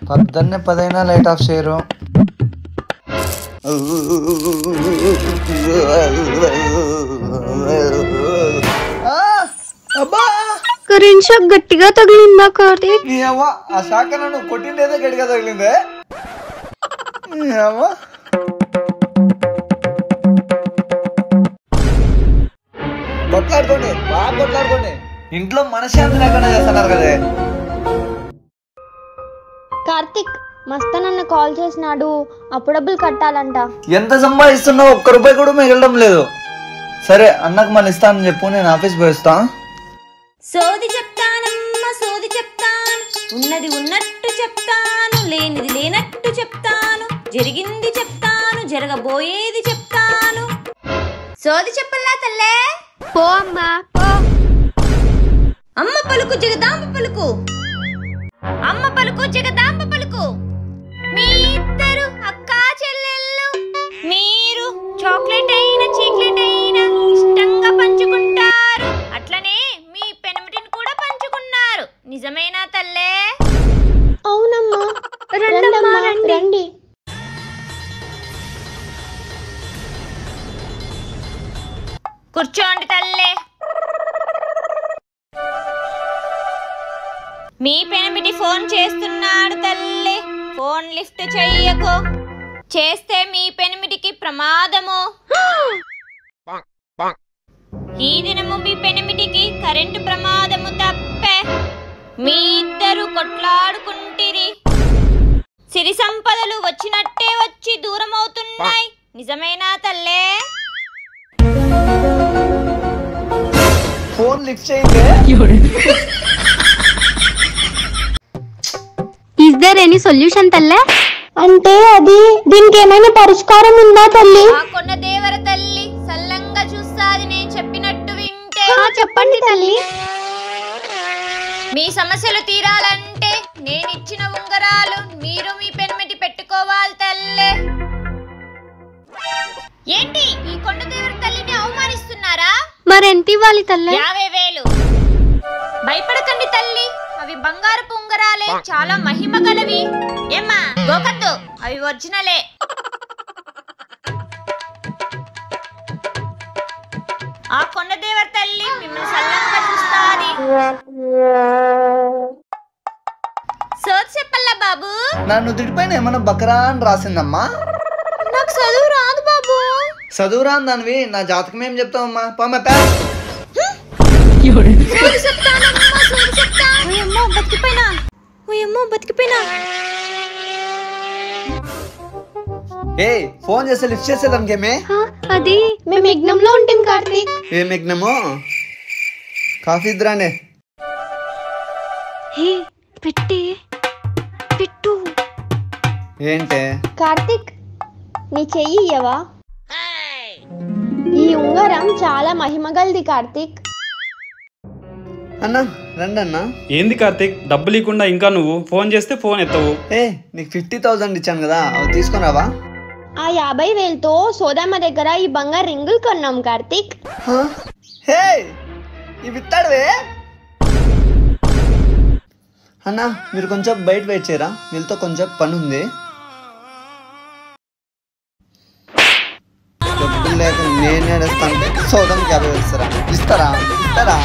పొద్దున్నే 10 light of చేయరు. Current shock గట్టిగా తగిలిందా కార్తీక్? ఆ షాక్ నన్ను కొట్టిందేదో గట్టిగా తగిలిందే. కొట్లాడుకోండి, బాగా కొట్లాడుకోండి. ఇంట్లో మనశ్శాంతి లేకుండా చేస్తున్నారు కదే. కార్తీక్ మస్తనన్న కాల్ చేసినాడు, అప్పుడబ్బులు కట్టాలంట. ఎంత సంపాదిస్తున్నావు? ₹1 కూడా మిగలడం లేదు. సరే అన్నకు మళ్ళీ ఇస్తానని చెప్పు, నేను ఆఫీస్ పోయిస్తా. సోది చెప్తానమ్మా సోది చెప్తాను, ఉన్నది ఉన్నట్టు చెప్తాను, లేనిది లేనట్టు చెప్తాను, జరిగింది చెప్తాను, జరగబోయేది చెప్తాను. సోది చెప్పల్లా తల్లే. పో అమ్మా పో. అమ్మ పలుకు జగదాంబ పలుకు, అమ్మ పలుకు జగదాంబ పలుకు. మీ ఇద్దరు అక్కా చెల్లెళ్ళు, మీరు చాక్లెట్ అయినా చీక్లెట్ అయినా ఇష్టంగా పంచుకుంటారు. అట్లనే మీ పెనమిటిని కూడా పంచుకున్నారు. నిజమేనా తల్లే? అవునమ్మా. రండమ్మా రండి. కూర్చోండి తల్లే. మీ పెనమిటి ఫోన్ చేస్తున్నాడు తల్లి, ఫోన్ లిఫ్ట్ చెయ్యకు. చేస్తే మీ పెనిమిటికి ప్రమాదము. ఈ దినము మీ పెనిమిటికి కరెంటు ప్రమాదము తప్పే. మీ ఇద్దరు కొట్లాడుకుంటిరి, సిరి సంపదలు వచ్చినట్టే వచ్చి దూరం అవుతున్నాయి. నిజమేనా తల్లే? ఫోన్ లిఫ్ట్ చేయండి. ఇస్ దేర్ ఎనీ సొల్యూషన్ తల్లే? అంటే అది దీనికి ఏమైనా పరిష్కారం ఉందా తల్లి? ఆ కొన్న దేవర తల్లి సల్లంగా చూస్తాది నేను చెప్పినట్టు వింటే. చెప్పండి తల్లి. మీ సమస్యలు తీరాలంటే నేను ఇచ్చిన ఉంగరాలు మీరు మీ పెనిమిటి పెట్టుకోవాలి తల్లే. ఏంటి ఈ కొండ దేవర తల్లిని అవమానిస్తున్నారా? మరెంత ఇవ్వాలి తల్లే? 50,000. భయపడకండి తల్లి, అవి బంగారపు ఉంగరాలే, చాలా మహిమ గలవి. ఏమ్మా గోకద్దు, అవి ఒరిజినలే. ఆ కొండదేవర తల్లి మిమ్మల్ని సల్లంగా చూస్తాది. సోది చెప్పల్లా బాబు. నా నుదుటిపైన ఏమన్నా బకరా అని రాసిందమ్మా? నాకు చదువు రాదు బాబు. చదువు రాని దానివి నా జాతకం ఏం చెప్తావమ్మా? పామ సోది చెప్తానమ్మా సోది చెప్తా. ఓయమ్మో బతికిపోయినా, ఓయమ్మో బతికిపోయినా. ఏ ఫోన్ చేస్తే లిఫ్ట్ చేసేదానికేమే? అది మేము యజ్ఞంలో ఉంటాం కార్తీక్. ఏం యజ్ఞమో? కాఫీ ఇద్దరానే. హే పెట్టు. ఏంటే కార్తీక్ నీ చెయ్యి ఇయ్యవా? ఈ ఉంగరం చాలా మహిమగలది కార్తీక్. అన్నా రండి అన్నా. ఏంది కార్తీక్, డబ్బులు ఇవ్వకుండా ఇంకా నువ్వు ఫోన్ చేస్తే ఫోన్ ఎత్తవు? ఏ నీకు 50,000 ఇచ్చాను కదా, అవి తీసుకున్నావా? ఆ 50,000తో సోదమ్మ దగ్గర ఈ బంగారు రింగులు కొన్నాం కార్తీక్. హే ఇవి ఇస్తాడువే. అన్నా మీరు కొంచెం బయట వెయిట్ చేయరా, వీళ్ళతో కొంచెం పని ఉంది. డబ్బులు లేక నేను నడుస్తాను. సోదమ్కి 50,000 ఇస్తారా? ఇస్తారా?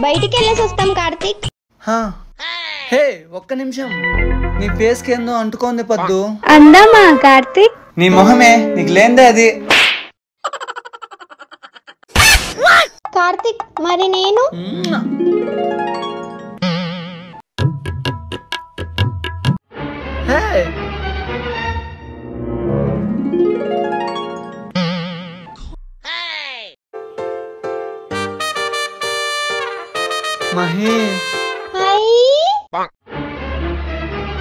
బయటికి వెళ్ళేసి వస్తాం కార్తీక్. హే ఒక్క నిమిషం, నీ ఫేస్ కి ఏందో అంటుకోంది పద్దు. అందమా కార్తీక్? నీ మొహమే, నీకు లేందే అది. కార్తీక్ మరి నేను? మహి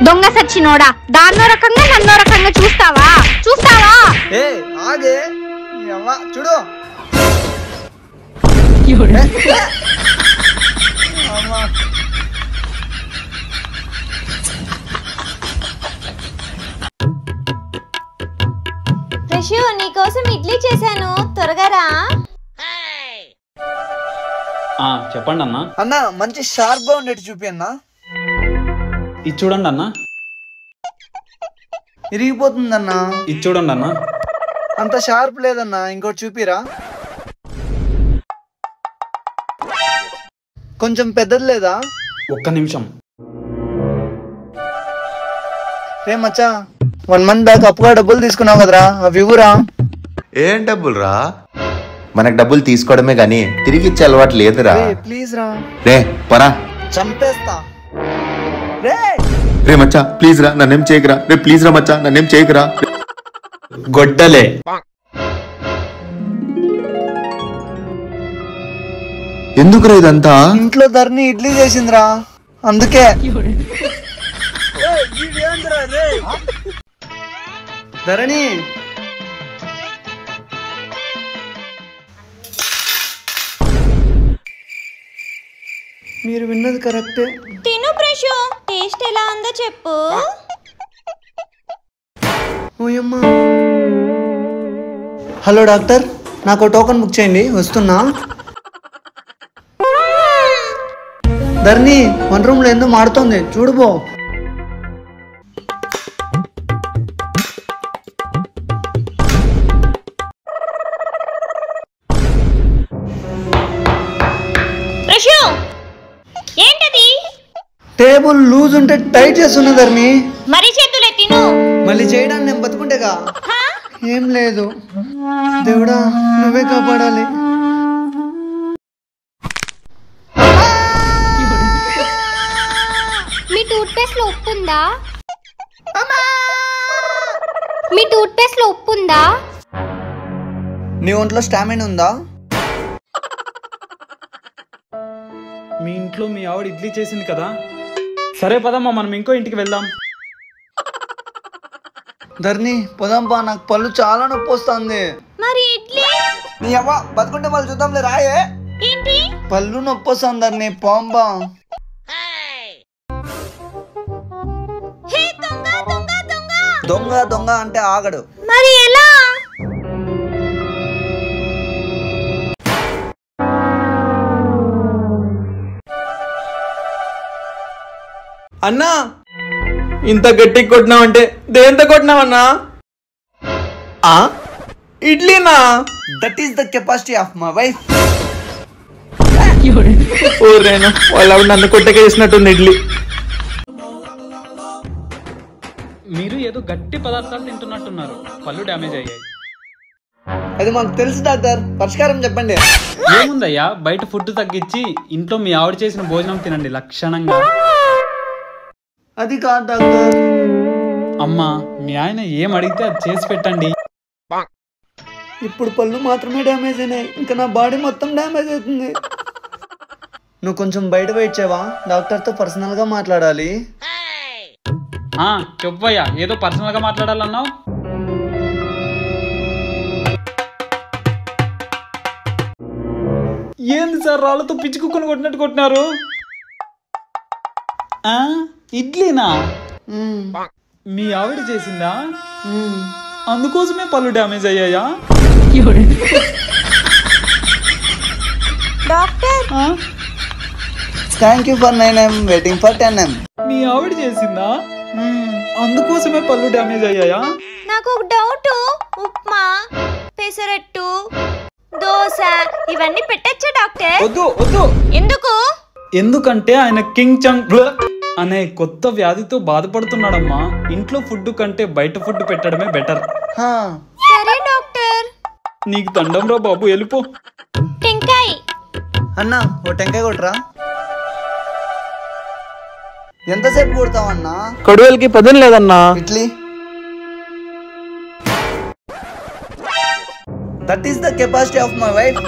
దొంగ సచ్చినోడా, దాన్నో రకంగా నన్నో రకంగా చూస్తావా? ఏ ఆగే చూడు. రిషు నీకోసం ఇడ్లీ చేశాను, త్వరగా రా. చెప్పండి అన్న. అన్న మంచి షార్ప్ గా ఉండేది చూపి అన్న. ఇది చూడండి అన్న. ఇరిగిపోతుందన్న. ఇది చూడండి అన్న. అంత షార్ప్ లేదన్నా, ఇంకోటి చూపిరా. కొంచెం పెద్దది లేదా? ఒక్క నిమిషం. రే మచ్చా, 1 month బ్యాక్ అప్పుగా డబ్బులు తీసుకున్నావు కదరా, అవి ఇవ్వురా. ఏం డబ్బులు రా? మనకు డబ్బులు తీసుకోవడమే గానీ తిరిగి ఇచ్చే అలవాటు లేదురా. ప్లీజ్ రా. రే పరా, చంపేస్తా. రే రే మచ్చా ప్లీజ్ రా, నన్నేం చేయకురా. రే ప్లీజ్ రా మచ్చా, నన్నేం చేయకురా. గొడ్డలే. ఎందుకురా ఇదంతా? ఇంట్లో ధరణి ఇడ్లీ చేసిందిరా, అందుకే. ధరణి మీరు విన్నది కరెక్టే. తిను ప్రెషు, టేస్ట్ ఎలా ఉందో చెప్పు. ఓయమ్మా. హలో డాక్టర్, నాకు టోకెన్ బుక్ చేయండి, వస్తున్నా. ధరణి 1 room లో ఎందుకు మాడుతోంది చూడుబో. ప్రెషు, ఏంటది? టేబుల్ లూజ్ ఉంటే టైట్ చేస్తున్నా ధరణి. మరి చేతులే తిను. మళ్ళీ చేయడానికి నేను బతుకుంటేగా. ఏం లేదు దేవుడా, నువ్వే కాపాడాలి. మీ టూత్ పేస్ట్ లో ఉప్పు ఉందా? మీ టూత్ పేస్ట్ లో ఉప్పు ఉందా? నీ ఒంట్లో స్టామినా ఉందా? మీ ఇంట్లో మీ ఆవిడ ఇడ్లీ చేసింది కదా. సరే పదమ్మా, మనం ఇంకో ఇంటికి వెళ్దాం. ధరణి పోదాంపా, నాకు పళ్ళు చాలా నొప్పి వస్తుంది. మరి ఇడ్లీ? నీ అవ్వ బతుకుంటే వాళ్ళు చూద్దాంలే, రాయే. ఏంటి? పళ్ళు నొప్పి వస్తుంది ధరణి, పోంబా. హే దొంగ దొంగ దొంగ. దొంగ దొంగ అంటే ఆగడు. మరి ఎలా? అన్నా ఇంత గట్టిగా కొట్టినావంటే దేంతో కొట్టినావన్నా? ఇడ్లీనా? That is the capacity of my wife. ఓరేనా, వాళ్ళు నన్ను కొట్టకేసినట్టుంది ఇడ్లీ. మీరు ఏదో గట్టి పదార్థాలు తింటున్నట్టున్నారు, పళ్ళు డ్యామేజ్ అయ్యాయి. అది మాకు తెలుసు డాక్టర్, పరిష్కారం చెప్పండి. ఏముందయ్యా, బయట ఫుడ్ తగ్గించి ఇంట్లో మీ ఆవిడ చేసిన భోజనం తినండి లక్షణంగా. అది కాదు డాక్టర్. అమ్మా, మీ ఆయన ఏం అడిగితే అది చేసి పెట్టండి. ఇప్పుడు పళ్ళు మాత్రమే డ్యామేజ్ అయినాయి, ఇంకా నా బాడీ మొత్తం డ్యామేజ్ అవుతుంది. నువ్వు కొంచెం బయట వెయిట్ చేయవా, డాక్టర్తో పర్సనల్ గా మాట్లాడాలి. చెప్పయ్యా, ఏదో పర్సనల్ గా మాట్లాడాలన్నావు. ఏంది సార్, రాళ్ళతో పిచ్చి కుక్కను కొట్టినట్టు కొట్టినారు? ఇడ్లీనా? మీ ఆవిడ చేసిందా? అందుకోసమే పళ్ళు డ్యామేజ్ అయ్యాయా? Doctor, thank you for 9M, waiting for 10M. మీ ఆవిడ చేసిందా? అందుకోసమే పళ్ళు డ్యామేజ్ అయ్యాయా? నాకు ఒక డౌట్. ఉప్మా, పెసరట్టు, దోశ ఇవన్నీ పెట్టచ్చా డాక్టర్? వద్దు వద్దు. ఎందుకు? ఎందుకంటే ఆయన కింగ్ చంగ్ అనే కొత్త వ్యాధితో బాధపడుతున్నాడమ్మా. ఇంట్లో ఫుడ్ కంటే బయట ఫుడ్ పెట్టడమే బెటర్. సరే డాక్టర్. నీకు దండం రా బాబు, వెళ్ళిపో. టెంకాయ్ అన్నా, ఓ టెంకాయ కొట్టరా. ఎంతసేపు కొడతావన్నా? కొడువలకి పదును లేదన్నా. Idli. That is the capacity of my wife.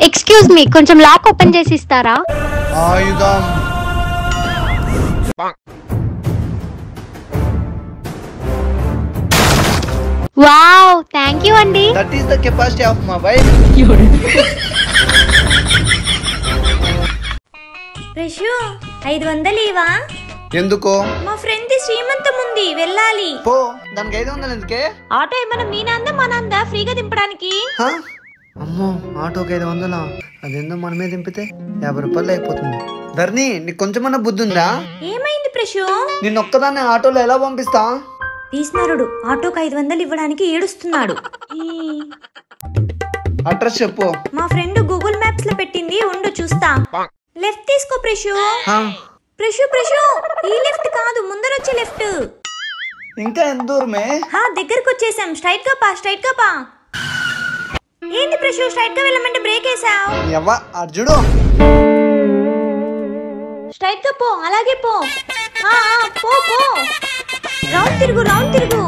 Excuse me, కొంచెం లాక్ ఓపెన్ చేసి ఇస్తారా? ఆయుధం. వావ్, థ్యాంక్ యూ అండి. That is the capacity of my wife. Rishu, 500 ఇవా? ఎందుకో? మా ఫ్రెండ్ శ్రీమంతం ఉంది, వెళ్ళాలి. పో, దానికి 500 ఎందుకే? ఆటో ఏమైనా మీ నాందా మా నాందా ఫ్రీగా దింపడానికి? అమ్మో ఆటోకి 500, అదేందో మనమే దింపితే 50 రూపాయలు అయిపోతుంది. ధరణి నీకు కొంచెమన్నా బుద్ధి ఉందా? ఏమైంది ప్రశు? నిన్నొక్కదాన్ని ఆటోలో ఎలా పంపిస్తా? తీసినారుడు ఆటోకి 500 ఇవ్వడానికి ఏడుస్తున్నాడు. అడ్రస్ చెప్పు. మా ఫ్రెండ్ గూగుల్ మ్యాప్స్ లో పెట్టింది, ఉండు చూస్తా. లెఫ్ట్ తీసుకో ప్రశు. ప్రశు ప్రశు ఈ లెఫ్ట్ కాదు, ముందరొచ్చే లెఫ్ట్. ఇంకా ఎంత దూరమే? దగ్గరకు వచ్చేసాం. స్ట్రైట్ గా పా, స్ట్రైట్ గా పా. ఏంటి ప్రశు స్ట్రైట్ గా వెళ్ళమంటే బ్రేక్ వేసావు? ఎవ్వ అర్జుడు. స్ట్రైట్ గా పో, అలాగే పో. పో పో. రౌండ్ తిరుగు, రౌండ్ తిరుగు.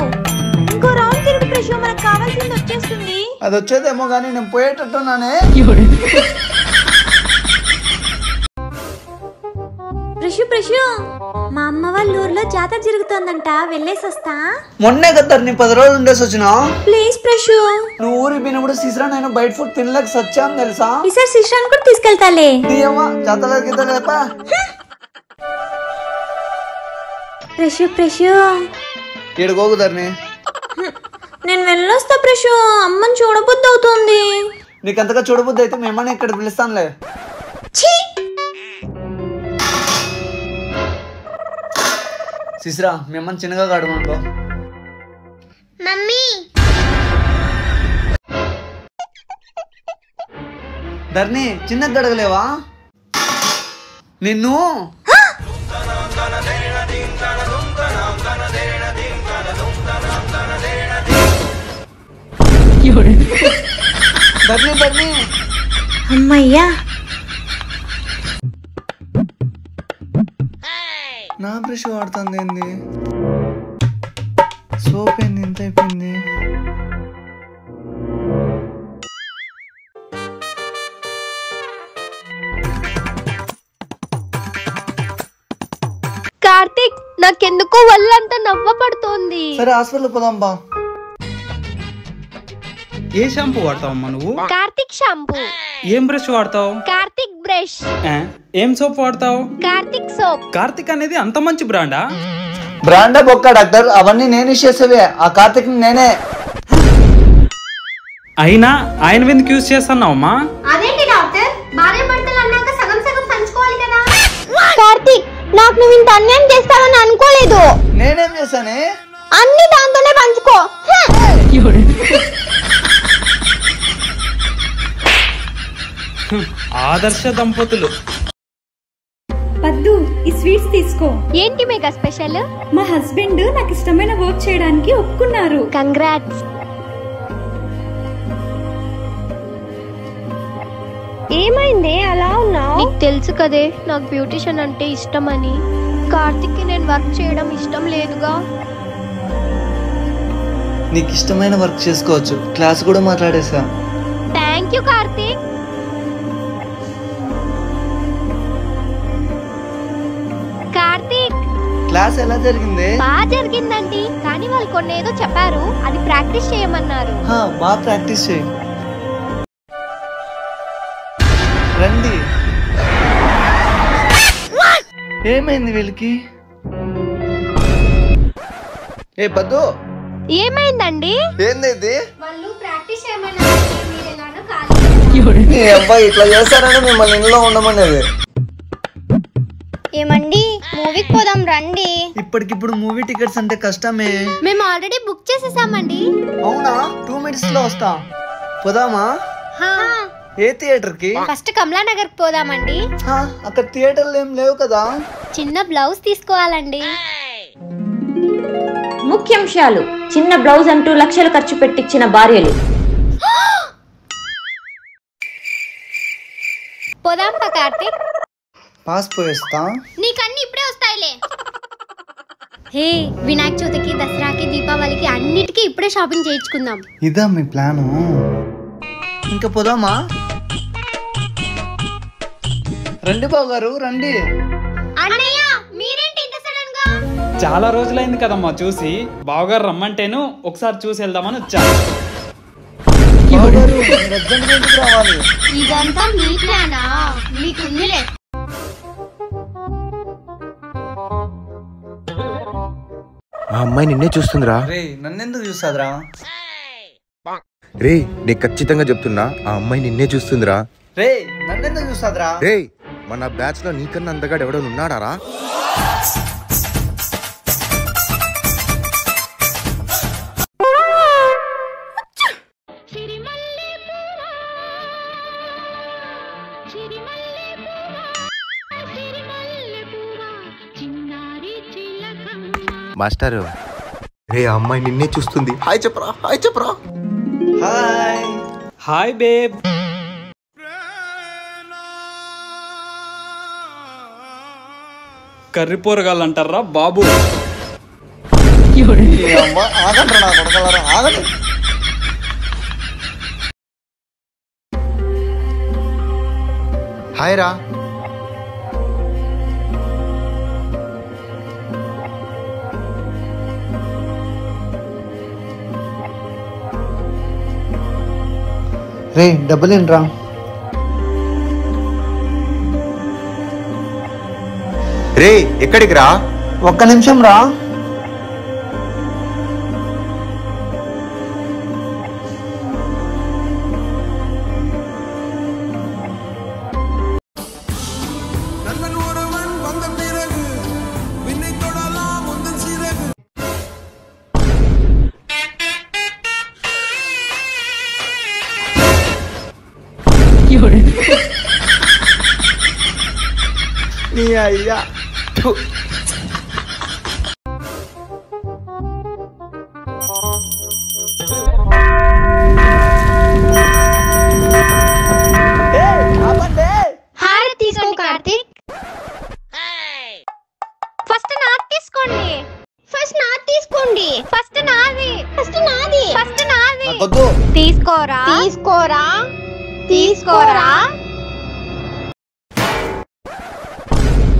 ఇంకో రౌండ్ తిరుగు ప్రశు, మనకు కావాల్సింది వచ్చేస్తుంది. అది వచ్చేదేమో గానీ నేను పోయేటట్టున్నానే. ప్రశు ప్రశు మా అమ్మ వాళ్ళ ఊర్లో జాతర జరుగుతోందంట, వెళ్ళేసి వస్తా. మొన్నే కదా నీ 10 రోజులు ఉండేసి వచ్చినా. ప్లీజ్ ప్రశు. నువ్వు ఊరికి పోయినప్పుడు సిసరా నేను బయట ఫుడ్ తినలేక సచ్చాను తెలుసా. ఈసారి శిష్యాన్ని కూడా తీసుకెళ్తాలే. జాతరలేపా. ప్రశు ప్రశు ఏడుకోకుదర్ని. నేను వెళ్ళొస్తా ప్రశు, అమ్మని చూడబుద్ధి అవుతుంది. నీకంతగా చూడబుద్ధి అయితే మేమన్నా ఇక్కడ పిలుస్తానులే. సిసరా మేమన్నా చిన్నగా కాడమనుకో. మమ్మీ ధర్ని చిన్నగా గడగలేవా నిన్ను? ధర్ని ధర్ని అమ్మయ్యా. నా బ్రష్ వాడుతుంది ఏంది? సోప్ ఏంది ఇంత అయిపోయింది? కార్తీక్ నాకెందుకో ఒళ్ళంతా నవ్వ పడుతోంది. సరే హాస్పిటల్ పోదాం బా. ఏ షాంపూ వాడతావమ్మా నువ్వు? కార్తీక్ షాంపూ. ఏం బ్రష్ వాడతావు? కార్తీక్ బ్రష్. ఏం సోప్ వాడతావు? కార్తీక్ సోప్. కార్తిక్ అనేది అంత మంచి బ్రాండా? బ్రాండా బొక్క డాక్టర్, అవన్నీ నేను చేసేవే. ఆ కార్తిక్ నేనే. అయినా ఆయన ఎందుకు యూజ్ చేస్తున్నావమ్మా? అదేంటి డాక్టర్, భార్య భర్తలు అన్నాక సగం సగం పంచుకోవాలి కదా. కార్తీక్ నాకు నువ్వు ఇంత అన్యాయం చేస్తావని అనుకోలేదు. నేనేం చేశానే? అన్ని దాంతోనే పంచుకో. ఆదర్శ దంపతులు. పద్దు ఈ స్వీట్స్ తీసుకో. ఏంటి మెగా స్పెషల్? మా హస్బెండ్ నాకు ఇష్టమైన వర్క్ చేయడానికి ఒప్పుకున్నారు. కంగ్రాట్స్. ఏమైంది అలా ఉన్నావు? నీకు తెలుసు కదే నాకు బ్యూటిషియన్ అంటే ఇష్టమని. కార్తిక్ కి నేను వర్క్ చేయడం ఇష్టం లేదుగా. నీకు ఇష్టమైన వర్క్ చేసుకోవచ్చు. క్లాస్ కూడా మాట్లాడేసా. Thank you Karthik. Karthik class ఎలా జరిగింది? బాగా జరిగిందండి, కానీ వాళ్ళు కొన్ని ఏదో చెప్పారు, అది ప్రాక్టీస్ చేయమన్నారు. బాగా ప్రాక్టీస్ చేయి. రండి. ఏమైంది వీళ్ళకి? ఏ పద్దు ఏమైందండి? ఏంది? వాళ్ళు ప్రాక్టీస్ చేయమన్నారు, మీరు ఎలానో ఖాళీ. నీ అబ్బాయి ఇట్లా చేస్తారని మిమ్మల్ని ఇంట్లో ఉండమనేది. ఏమండి మూవీకి పోదాం రండి. ఇప్పటికిప్పుడు మూవీ టికెట్స్ అంటే కష్టమే. మేము ఆల్రెడీ బుక్ చేసేసామండి. అవునా? 2 minutes లో వస్తా. పోదామా? ఏ థియేటర్ కి? ఫస్ట్ కమలానగర్ పోదామండి. అక్కడ థియేటర్లు ఏం లేవు కదా. చిన్న బ్లౌజ్ తీసుకోవాలండి. ముఖ్యాంశాలు: చిన్న బ్లౌజ్ అంటూ లక్షలు ఖర్చు పెట్టించిన భార్యలు. పోదాం పా కార్తీక్. పాస్ పోయేస్తా. నీకన్నీ ఇప్పుడే వస్తాయిలే. హే వినాయక చవితికి, దసరాకి, దీపావళికి అన్నిటికీ ఇప్పుడే షాపింగ్ చేయించుకుందాం. ఇదా మీ ప్లాను? ఇంకా పోదామా? రండి బాబు గారు రండి. అన్నయ్య మీరేంటి ఇంత సడన్ గా? చాలా రోజులైంది కదమ్మా చూసి. బావగారు రమ్మంటేను ఒకసారి చూసి వెళ్దామని వచ్చా. బావగారు, మీరు అర్జెంట్గా ఇంటికి రావాలి. ఇదంతా మీ ప్లానా? మీకుందిలే. ఆ అమ్మాయి నిన్నే చూస్తుందిరా. రే నన్నెందుకు చూస్తాదిరా? రే నీకు ఖచ్చితంగా చెప్తున్నా ఆ అమ్మాయి నిన్నే చూస్తుందిరా. రే నన్నెందుకు చూస్తాదిరా? రే మన బ్యాచ్ లో నీకన్నా అందగాడు ఎవడో ఉన్నాడారా? మాస్టారు రే ఆ అమ్మాయి నిన్నే చూస్తుంది. హాయ్ చెప్పరా, హాయ్ చెప్పరా. హాయ్. Hi babe. కర్రీ పోరగాళ్ళు అంటారా బాబు? ఆగండి నా కొడకలారా, ఆగండి. హాయ్ రా. రే డబ్బులు ఏంట్రా? రే ఎక్కడికి రా? ఒక్క నిమిషం రా. నీ అయ్యా. హారతి తీసుకో కార్తీక్. ఫస్ట్ నాది తీసుకోండి. ఫస్ట్ నాది తీసుకోండి. ఫస్ట్ నాది. ఫస్ట్ నాది. ఫస్ట్ నాది. నాకొద్దు. తీసుకోరా. తీసుకోరా. తీసుకోరా.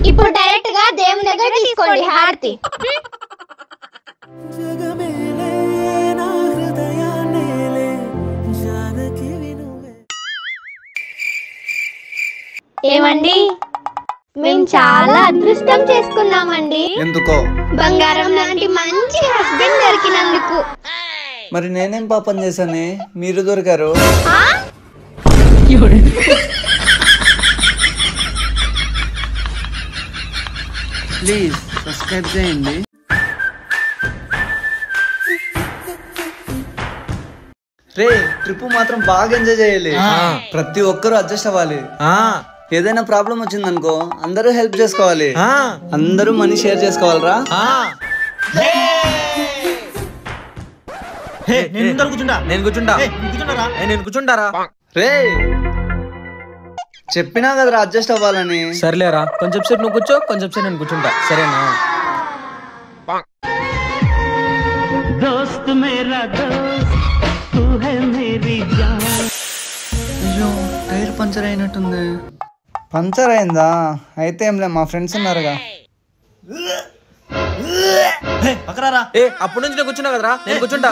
ఇప్పుడు డైరెక్ట్ గా దేవుని దగ్గర తీసుకోండి హారతి. ఏమండి, మేము చాలా అదృష్టం చేసుకున్నామండి. ఎందుకో? బంగారం లాంటి మంచి హస్బెండ్ దొరికినందుకు. మరి నేనేం పాపం చేశానే మీరు దొరికారు? ఆ? ప్లీజ్ సబ్స్క్రైబ్ చేయండి. రే ట్రిప్ మాత్రం బాగా ఎంజాయ్ చేయాలి. ప్రతి ఒక్కరు అడ్జస్ట్ అవ్వాలి. ఏదైనా ప్రాబ్లం వచ్చిందనుకో అందరూ హెల్ప్ చేసుకోవాలి. అందరూ మనీ షేర్ చేసుకోవాలరా. నేను కూర్చుంటారా? రే చెప్పినా కదరా అడ్జస్ట్ అవ్వాలని. సర్లేరా, కొంచెం సేపు నువ్వు కూర్చో, కొంచెం సేపు నేను కూర్చుంటా, సరేనా? అయ్యో టైర్ పంచర్ అయినట్టుంది. పంచర్ అయిందా? అయితే ఏంలే, మా ఫ్రెండ్స్ ఉన్నారుగా. ఏ అప్పటి నుంచి నేను కూర్చున్నా కదరా, నేను కూర్చుంటా.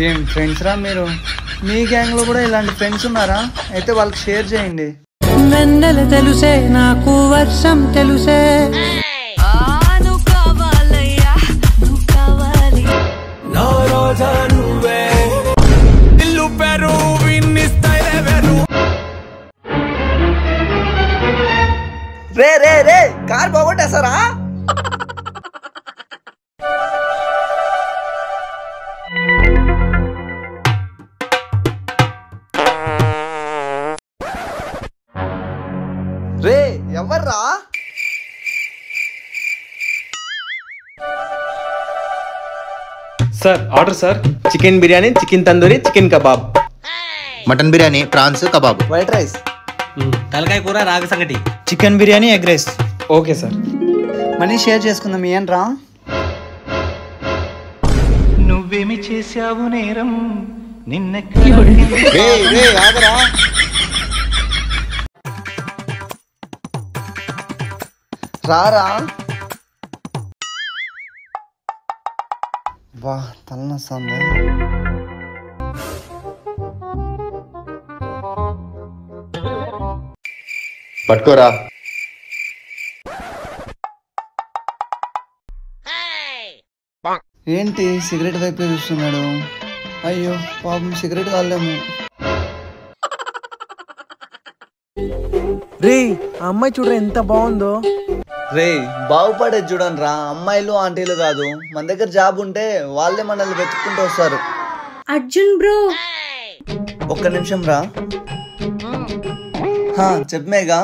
ఏం ఫ్రెండ్స్ రా మీరు? మీ గ్యాంగ్ లో కూడా ఇలాంటి ఫ్రెండ్స్ ఉన్నారా? అయితే వాళ్ళకి షేర్ చేయండి. వెన్నెల తెలుసే నాకు వర్షం తెలుసే. రే రే రే కార్ పోగొట్టేస్తారా? రే ఎవర్రా? Sir order sir. Chicken biryani, chicken tandoori, chicken kebab. Mutton biryani, prawns kebab. White rice. తలకాయ కూర, రాగి సంగటి. Chicken biryani, egg rice. Okay sir. Money share చేసుకుందాం. ఏంట్రా? నువ్వేమి చేశావు నేరం నిన్న ఆగరా. రారా. వా తలనొస్తుంది. పట్టుకోరా. ఏంటి సిగరెట్ వైపే చూస్తున్నాడు? అయ్యో పాపం సిగరెట్ కాలేము. రే ఆ అమ్మాయి చూడరా ఎంత బాగుందో. రే బాగుపడేది చూడండి రా, అమ్మాయిలు ఆంటీలు కాదు. మన దగ్గర జాబ్ ఉంటే వాళ్ళే మనల్ని వెతుక్కుంటూ వస్తారు. అర్జున్ బ్రో, ఒక్క నిమిషం రా. చెప్పమేగా.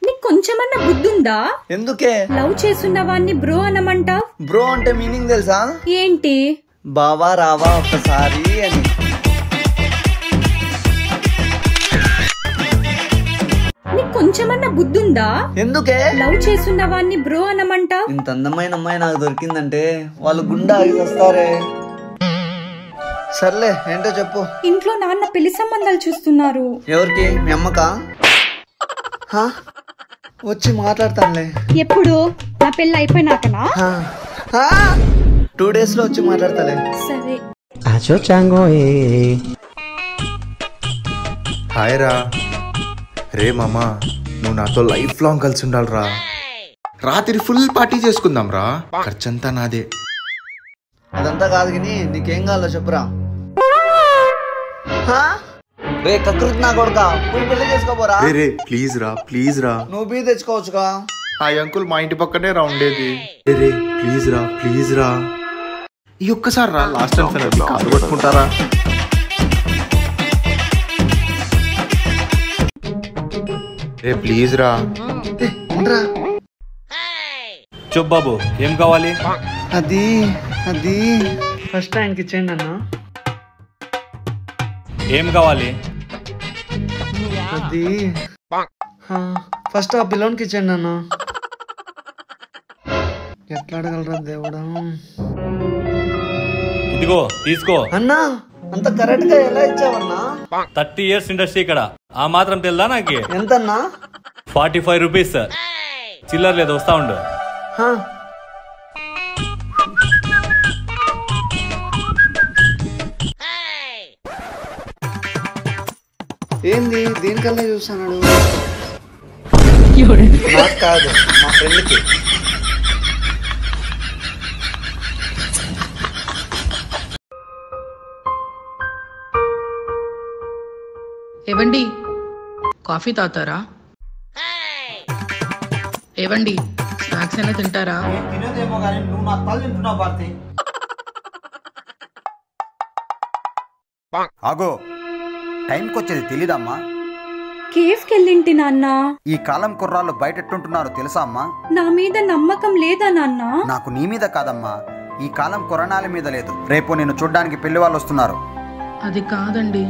నీకు కొంచెమన్నా బుద్ధుందా? ఎందుకే లవ్ చేస్తున్న వాడిని బ్రో అనమంటావ్? బ్రో అంటే మీనింగ్ తెలుసా? ఏంటి? బావా రావా ఒక్కసారి అని. నీకు కొంచెమన్నా బుద్ధుందా? ఎందుకే లవ్ చేస్తున్న వాడిని బ్రో అనమంటావ్? ఇంత అందమైన అమ్మాయి నాకు దొరికిందంటే వాళ్ళు గుండె ఆగి వస్తారే. సర్లే ఏంటో చెప్పు. ఇంట్లో నాన్న పెళ్లి సంబంధాలు చూస్తున్నారు. ఎవరికి? మీ అమ్మకా? వచ్చి మాట్లాడతానులే. ఎప్పుడు? నా పెళ్లి అయిపోయినాకనా? 2 days లో వచ్చి మాట్లాడతాలే. సరే. హాయ్ రా. రే మామా, నువ్వు నాతో లైఫ్ లాంగ్ కలిసి ఉండాలిరా. రాత్రి ఫుల్ పార్టీ చేసుకుందాం రా, ఖర్చంతా నాదే. అదంతా కాదు కానీ నీకేం కావాలో చెప్పురా. రే కకృతి నా కొడుకా, పోయి పెళ్లి చేసుకోపోరా. రే ప్లీజ్ రా, ప్లీజ్ రా. నువ్వు బీ తెచ్చుకోవచ్చుగా. ఆ అంకుల్ మా ఇంటి పక్కనే రా ఉండేది. రే ప్లీజ్ రా, ప్లీజ్ రా. ఈ ఒక్కసారి రా, లాస్ట్ టైం ఫైనల్ కారు పట్టుకుంటారా? రే ప్లీజ్ రా. చెప్పు బాబు, ఏం కావాలి? అది అది ఫస్ట్ ర్యాంక్ ఇచ్చేయండి అన్న. ఏం కావాలి? అది ఫస్ట్ ఆ పిల్లోనికి ఇచ్చేయండి అన్న. ఎట్లా అడగలరా దేవుడా. ఇదిగో తీసుకో అన్నా. అంత కరెక్ట్ గా ఎలా ఇచ్చావన్నా? 30 years ఇండస్ట్రీ ఇక్కడ, ఆ మాత్రం తెలుదా నాకు? ఎంతన్నా? 45 rupees. చిల్లర లేదు, వస్తా ఉండు. ఏంది దీనికల్లా చూస్తున్నాడు? నాకు కాదు, మా ఫ్రెండ్కి. ఏవండి కాఫీ తాగుతారా? ఏవండి స్నాక్స్ అయినా తింటారా? ఆగో, టైంకి వచ్చేది తెలీదమ్మా. కేఫ్కి వెళ్ళింటి నాన్న. ఈ కాలం కుర్రాళ్ళు బయటెట్టుంటున్నారు తెలుసా అమ్మా? నా మీద నమ్మకం లేదా నాన్న? నాకు నీ మీద కాదమ్మా, ఈ కాలం కురణాల మీద లేదు. రేపు నిన్ను చూడ్డానికి పెళ్లి వాళ్ళు వస్తున్నారు. అది కాదండి,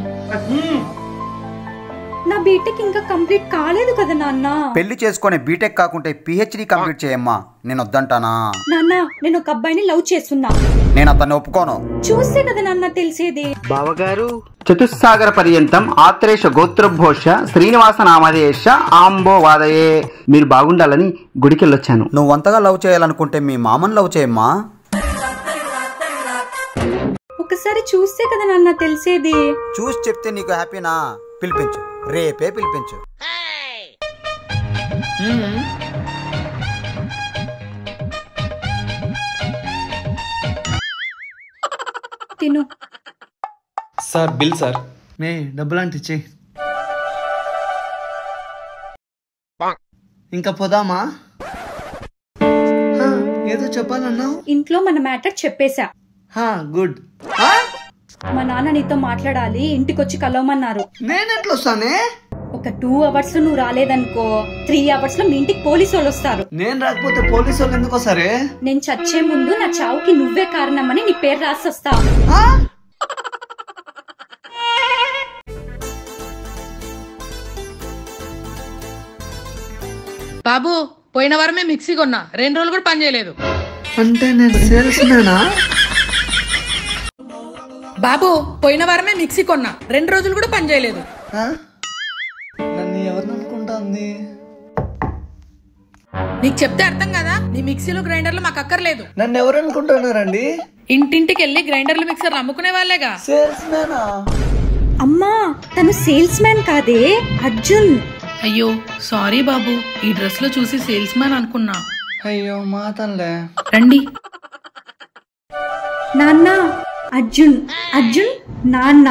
నా బీటెక్ ఇంకా కంప్లీట్ కాలేదు కదా నాన్న. పెళ్లి చేసుకునే బీటెక్ కాకుంటే PhD కంప్లీట్ చేయమ్మా. నేను వద్దంటానా? నాన్న, నేను ఒక అబ్బాయిని లవ్ చేస్తున్నా. నేను అతన్ని ఒప్పుకోను. చూస్తే కదా నాన్న తెలిసేది. బావగారు, చతుస్సాగర పర్యంతం ఆత్రేష గోత్రభోష శ్రీనివాస నామధేశ ఆంబో వాదయే. మీరు బాగుండాలని గుడికెళ్ళొచ్చాను. నువ్వు అంతగా లవ్ చేయాలనుకుంటే మీ మామని లవ్ చేయమ్మా. ఒకసారి చూస్తే కదా నాన్న తెలిసేది. చూసి చెప్తే నీకు హ్యాపీనా? పిలిపించు, రేపే పిలిపించు. తిను. Sir bill sir. మే డబ్బులు అంటే ఇచ్చి. ఇంకా పోదామా? ఏదో చెప్పాలన్నావు. ఇంట్లో మన మ్యాటర్ చెప్పేశా. గుడ్. మా నాన్న నీతో మాట్లాడాలి, ఇంటికొచ్చి కలవమన్నారు. నేను ఎట్లా వస్తానే? ఒక 2 hours లో నువ్వు రాలేదనుకో, 3 hours లో మీ ఇంటికి పోలీసు వాళ్ళు వస్తారు. నేను రాకపోతే పోలీసు వాళ్ళు ఎందుకు వస్తారే? నేను చచ్చే ముందు నా చావుకి నువ్వే కారణమని నీ పేరు రాసి వస్తా. బాబు పోయిన వారమే మిక్సీ కొన్నా, 2 రోజులు కూడా పని చేయలేదు. అంటే నేను సేల్స్ మేనా? బాబు పోయిన వారమే మిక్సీ కొన్నా, 2 రోజులు కూడా పని చేయలేదు. నన్ను ఎవరిని అనుకుంటాంది? నీకు చెప్తే అర్థం కదా, నీ మిక్సీలు గ్రైండర్లు మాకు అక్కర్లేదు. నన్ను ఎవరు అనుకుంటున్నారండి? ఇంటింటికి వెళ్ళి గ్రైండర్లు మిక్సర్లు అమ్ముకునే వాళ్ళేగా. సేల్స్ మేనా? అమ్మా, తను సేల్స్ మ్యాన్ కాదే, అర్జున్. అయ్యో సారీ బాబు, ఈ డ్రెస్ లో చూసి సేల్స్ మ్యాన్ అనుకున్నా. అయ్యో మాతన్లే. రండి. నాన్న అర్జున్ అర్జున్ నాన్న.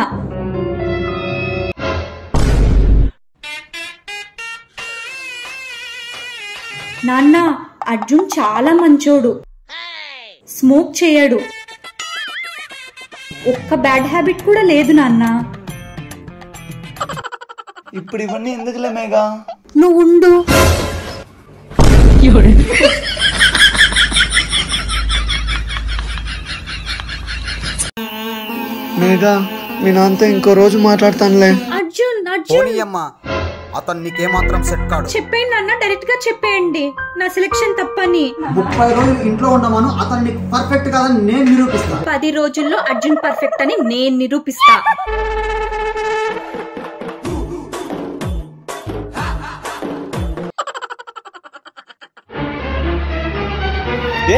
నాన్న అర్జున్ చాలా మంచోడు, స్మోక్ చేయడు, ఒక్క బ్యాడ్ హ్యాబిట్ కూడా లేదు నాన్న. ఇప్పుడు ఇవన్నీ ఎందుకులే మేఘా, నువ్వు ఉండు. మేఘా మీ నాన్నతో ఇంకో రోజు మాట్లాడతానులే. అర్జున్ అర్జున్ అమ్మా, అతను నీకేమాత్రం సెట్ కాడు. చెప్పేయండి నాన్న, డైరెక్ట్ గా చెప్పేయండి నా సెలెక్షన్ తప్పని. 30 రోజులు ఇంట్లో ఉండమను, అతను నీకు పర్ఫెక్ట్ కాదని నేను నిరూపిస్తా. 10 రోజుల్లో అర్జున్ పర్ఫెక్ట్ అని నేను నిరూపిస్తా.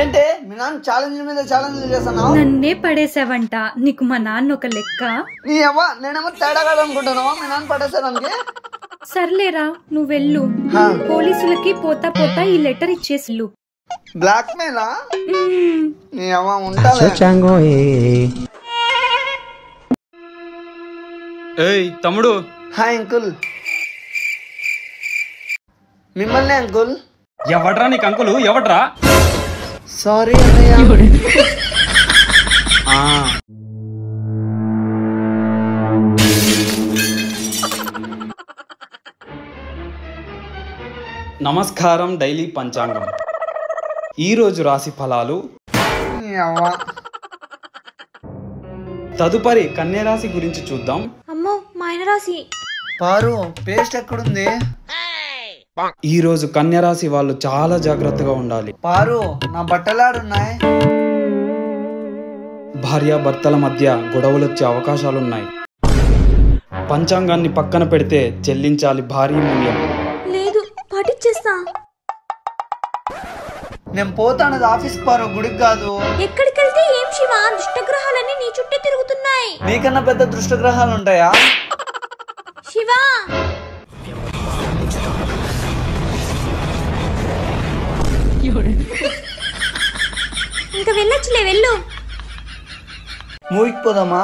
ఏంటే మీ నాన్న ఛాలెంజ్ మీద ఛాలెంజ్ చేస్తాను. నన్నే పడేసావంట, నీకు మా నాన్న ఒక లెక్క. నీ అవ్వ నేనేమో తేడా కాదనుకుంటున్నావా మీ నాన్న పడేసాడానికి? సర్లేరా నువ్వు వెళ్ళు, పోలీసులకి పోతా పోతా ఈ లెటర్ ఇచ్చేసిల్లు. బ్లాక్ మెయిలా? నీ అవ్వ ఉంటాలే. ఏయ్ తమ్ముడు. Hi uncle. మిమ్మల్ని అంకుల్. ఎవడ్రా నీకు అంకులు? ఎవడ్రా? సారీ అన్నయ్య. నమస్కారం డైలీ పంచాంగం. ఈరోజు రాశి ఫలాలు. తదుపరి కన్యా రాశి గురించి చూద్దాం. అమ్మో మా ఆయన రాశి. పారు పేస్ట్ ఎక్కడుంది? ఈ రోజు కన్యా రాశి వాళ్ళు చాలా జాగ్రత్తగా ఉండాలి. పారు నా బట్టలాడున్నాయి. భార్యాభర్తల మధ్య గొడవలు వచ్చే అవకాశాలున్నాయి. పంచాంగాన్ని పక్కన పెడితే చెల్లించాలి భారీ మూల్యం. లేదు పాటించేస్తా. నేను పోతాను ఆఫీస్ పారు, గుడికి కాదు. ఎక్కడికి వెళ్తే ఏం శివ, దుష్టగ్రహాలన్నీ నీ చుట్టే తిరుగుతున్నాయి. నీకన్నా పెద్ద దృష్టగ్రహాలు ఉంటాయా శివ? ఇంకా వెళ్ళొచ్చులే, వెళ్ళు. మూవీకి పోదామా?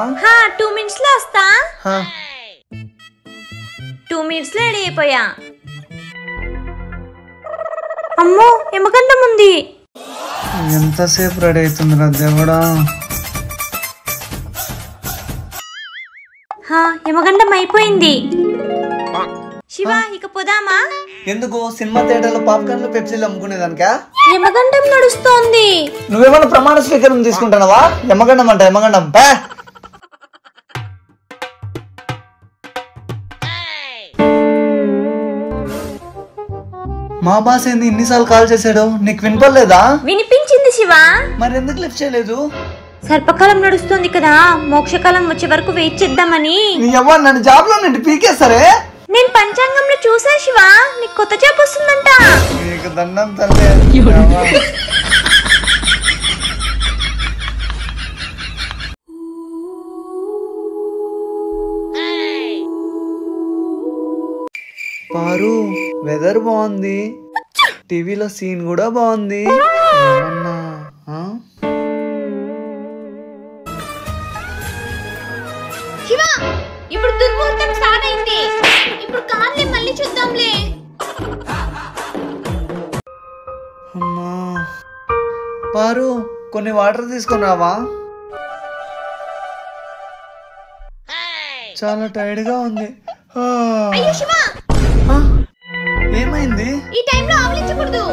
2 minutes లో వస్తా. 2 minutes లో రెడీ అయిపోయా. అమ్మో ఎమగండం ఉంది. ఎంతసేపు రెడీ అవుతుంది దేవుడా? యమగండం అయిపోయింది. శివ ఇక పోదామా? ఎందుకు? సినిమా థియేటర్లో పాప్కార్న్లు పెప్సీలు అమ్ముకునేదానికా? యమగండం నడుస్తోంది. నువ్వేమన్నా ప్రమాణ స్వీకారం తీసుకుంటానవా? యమగండం అంట యమగండం. మా బాస్ ఏంది ఇన్నిసార్లు కాల్ చేశాడు, నీకు వినపడలేదా? వినిపించింది శివ. మరి ఎందుకు లిఫ్ట్ చేయలేదు? సర్పకాలం నడుస్తుంది కదా, మోక్షకాలం వచ్చే వరకు వెయిట్ చేద్దామని. నీ అవ్వ నన్ను జాబ్ లో నుండి పీకేస్తారే. నేను పంచాంగంలో చూసా శివ, నీకు కొత్త జాబ్ వస్తుందంట. నీకు దండం తల్లే. పారు వెదర్ బాగుంది, టీవీలో సీన్ కూడా బాగుంది. ఏమన్నా శివ ఇప్పుడు దుర్ముహూర్తం స్టార్ట్ అయింది. ఇప్పుడు కార్లే మళ్ళీ చూద్దాంలే. అమ్మా పారు కొన్ని వాటర్ తీసుకొని రావా? చాలా టైర్డ్ గా ఉంది. అయ్యో శివ ఏమైంది? ఈ టైంలో ఆవలించకూడదు.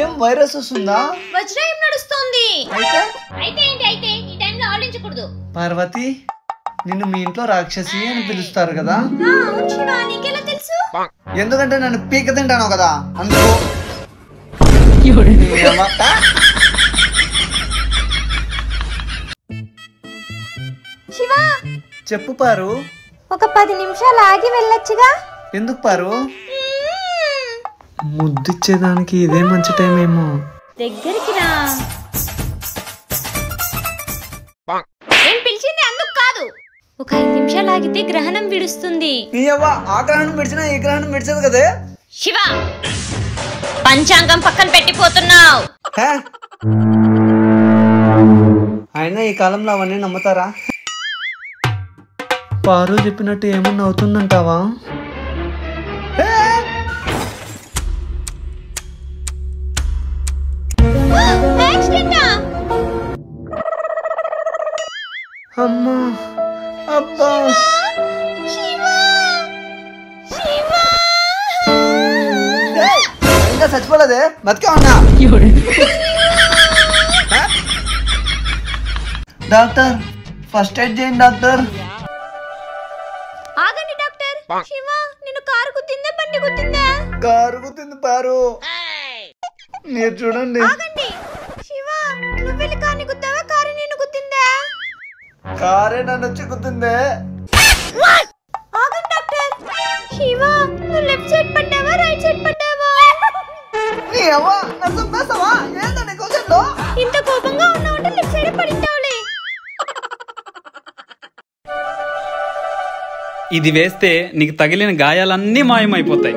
ఏం వైరస్ వస్తుందా? వజ్రాయం నడుస్తుంది. అయితే అయితే ఈ టైంలో ఆవలించకూడదు. పార్వతి నిన్ను మీ ఇంట్లో రాక్షసి అని పిలుస్తారు కదా? అవును శివ, నీకెలా తెలుసు? ఎందుకంటే నన్ను పీక తింటాను కదా అందుకు. శివ చెప్పు పారు. ఒక 10 నిమిషాలు ఆగి వెళ్ళొచ్చుగా? ఎందుకు పారు? ముద్దిచ్చేదానికి ఇదే మంచి టైం ఏమో. దగ్గరికి రా. నేను పిలిచింది అందుకు కాదు. ఒక 5 నిమిషాలు ఆగితే గ్రహణం విడుస్తుంది. ఆ గ్రహణం విడిచినా ఈ గ్రహణం విడిచదు కదే. శివ పంచాంగం పక్కన పెట్టిపోతున్నావు. అయినా ఈ కాలంలో అవన్నీ నమ్ముతారా? పారు చెప్పినట్టు ఏమన్నా అవుతుందంటావా? అమ్మా అబ్బా ఇంకా చచ్చిపోలేదే, బతికే ఉన్నా. డాక్టర్ ఫస్ట్ ఎయిడ్ చేయండి డాక్టర్. ఆగండి డాక్టర్. శివ నిన్ను కారు గుద్దిందా బండి గుద్దిందా? కారు గుద్దింది పారు. మీరు చూడండి. ఆగండి. శివ నువ్వు వెళ్ళి కార్ని గుద్దావా కారు నిన్ను గుద్దిందా? కారే నన్ను వచ్చి గుద్దిందే. ఆగండి డాక్టర్. శివ నువ్వు లెఫ్ట్ సైడ్ పడ్డావా రైట్ సైడ్ పడ్డావా? ఇంత కోపంగా ఉన్నావంటే లెఫ్ట్ సైడ్ పడింటావులే. ఇది వేస్తే నీకు తగిలిన గాయాలన్నీ మాయమైపోతాయి.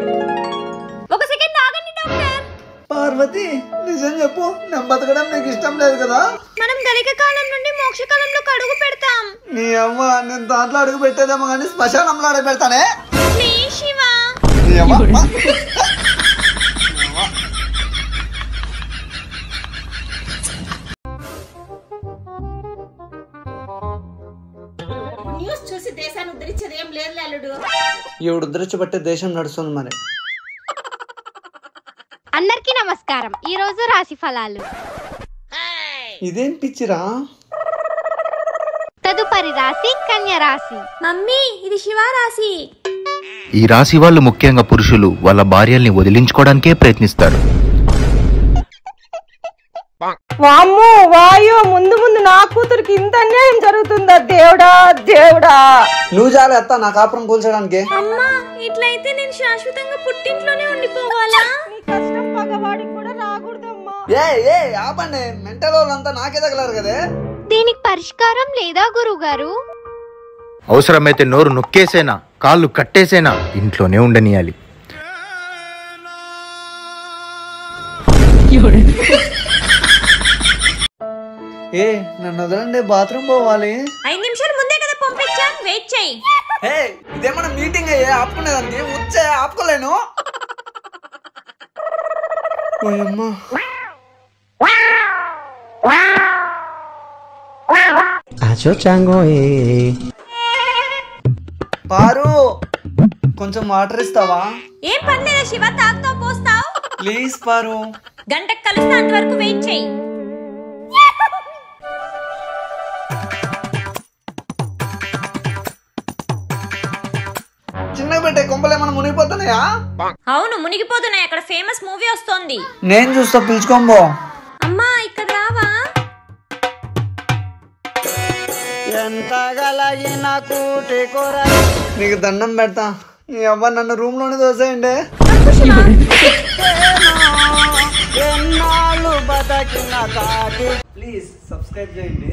ఒక సెకండ్ ఆగండి డాక్టర్. పార్వతి నిజం చెప్పు, నేను బతకడం నీకు ఇష్టం లేదు కదా? మనం గలిక కాలం నుండి మోక్ష కాలంలోకి అడుగు పెడతాం. నీ అమ్మ నేను దాంట్లో అడుగు పెట్టేదేమో కానీ శ్మశానంలో అడుగు పెడతానే. ప్లీజ్ శివ. నీ అమ్మ న్యూస్ చూసి దేశాన్ని ఉద్ధరించేది ఏం లేదు అల్లుడు. ఈవిడ ఉద్ధరించబట్టే దేశం నడుస్తుంది మరి. అందరికీ నమస్కారం. ఈ రోజు రాశి ఫలాలు. ఇదేం పిచ్చిరా? తదుపరి రాశి కన్యా రాశి. మమ్మీ ఇది శివ రాశి. ఈ రాశి వాళ్ళు ముఖ్యంగా పురుషులు వాళ్ళ భార్యల్ని వదిలించుకోవడానికే ప్రయత్నిస్తారు. వామ్మో వాయో, ముందు ముందు నా కూతురికి ఇంత అన్యాయం జరుగుతుందా దేవుడా దేవుడా. నువ్వు చాలు అత్త నా కాపురం కూల్చడానికి. అమ్మా ఇట్లయితే నేను శాశ్వతంగా పుట్టింట్లోనే ఉండిపోవాలా? నీ కష్టం పగవాడికి కూడా రాకూడదమ్మా. ఏ ఆపండి, మెంటల్ వాళ్ళంతా నాకే తగలరు కదే. దీనికి పరిష్కారం లేదా గురుగారు? అవసరమైతే నోరు నొక్కేసేనా కాళ్ళు కట్టేసేనా ఇంట్లోనే ఉండనియాలి. ఏ నన్ను వదలండి, బాత్రూమ్ పోవాలి. 5 నిమిషాల ముందే కదా పంపించాం, వెయిట్ చెయ్యి. ఇదేమన్నా మీటింగ్ అయ్యే ఆపుకునేదానికి వచ్చే ఆపుకోలేను. ఓయమ్మా పారు కొంచెం వాటర్ ఇస్తావా? ఏం పర్లేదా శివ, తాగుతావు పోస్తావు. ప్లీజ్ పారు. గంటకు కలుస్తా, అంతవరకు వెయిట్ చెయ్యి. చిన్నగా పెట్టే కొంపలేమన్నా మునిగిపోతున్నాయా? అవును మునిగిపోతున్నాయి, అక్కడ ఫేమస్ మూవీ వస్తోంది. నేను చూస్తా, పిలుచుకోంబో. అమ్మా ఇక్కడ రావా? నీకు దండం పెడతా, నీ అవ్వ నన్ను రూమ్ లోనే దోసేయండి. ప్లీజ్ సబ్స్క్రైబ్ చేయండి.